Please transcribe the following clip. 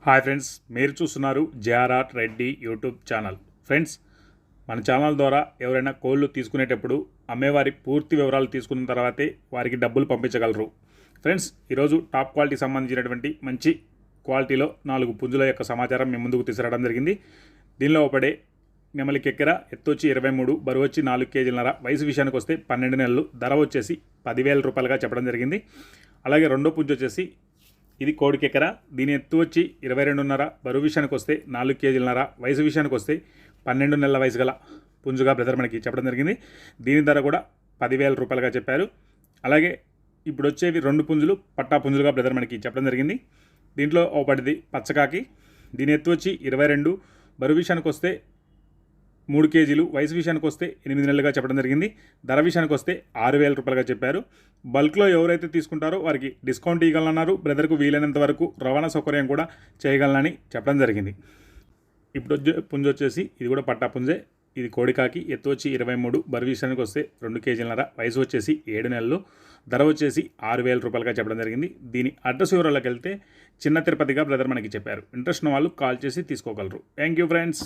Hi friends, మీరు చూస్తున్నారు JRR Reddy YouTube channel. Friends, మన ఛానల్ ద్వారా ఎవరైనా కోళ్ళు తీసుకునేటప్పుడు అమ్మేవారి పూర్తి వివరాలు తీసుకున్న తర్వాతే వారికి డబ్బులు పంపించగలరు. ఫ్రెండ్స్, ఈరోజు టాప్ క్వాలిటీ సంబంధించినటువంటి మంచి క్వాలిటీలో 4 పుంజుల యొక్క సమాచారం మీ ముందుకు తీసుకురావడం జరిగింది. దీనిలో పడే నెమలి కెక్కెర ఎత్తు వచ్చి 23, బరువు వచ్చి 4 కేజీలన్నర, వయసు విషయానికి వస్తే 12 నెలలు, ధర వచ్చేసి 10,000 రూపాయలుగా చెప్పడం జరిగింది. అలాగే రెండో పుంజు వచ్చేసి ఇది కోడి కెక్కెర, దీని ఎత్తు వచ్చి 22.5, బరువు విషయానికి వస్తే 4 కేజీలన్నర, వయసు విషయానికి వస్తే 12 నెలల వయసు గల పుంజుగా బ్రదర్ మనకి చెప్పడం జరిగింది. దీని ధర కూడా 10,000 రూపాయలుగా చెప్పారు. అలాగే ఇప్పుడు వచ్చేవి 2 పుంజులు పట్టా పుంజులుగా బ్రదర్ మనకి చెప్పడం జరిగింది. దీంట్లో ఒకటిది పచ్చకాకి, దీని ఎత్తు వచ్చి 22, బరువు విషయానికి వస్తే 3 కేజీలు, వయసు విషయానికి వస్తే 8 నెలలుగా చెప్పడం జరిగింది. ధర విషయానికి వస్తే 6,000 రూపాయలుగా చెప్పారు. బల్క్లో ఎవరైతే తీసుకుంటారో వారికి డిస్కౌంట్ ఇవ్వగలన్నారు. బ్రదర్కు వీలైనంత వరకు రవాణా సౌకర్యం కూడా చేయగలనని చెప్పడం జరిగింది. ఇప్పుడు పుంజు వచ్చేసి ఇది కూడా పట్టా పుంజే. ఇది కోడికాకి, ఎత్తు వచ్చి 23, బరువు విషయానికి వస్తే 2 కేజీలన్నర, వయసు వచ్చేసి 7 నెలలు, ధర వచ్చేసి 6,000 రూపాయలుగా చెప్పడం జరిగింది. దీని అడ్రస్ వివరాలకు వెళ్తే చిన్న తిరుపతిగా బ్రదర్ మనకి చెప్పారు. ఇంట్రెస్ట్ ఉన్న వాళ్ళు కాల్ చేసి తీసుకోగలరు. Thank you friends.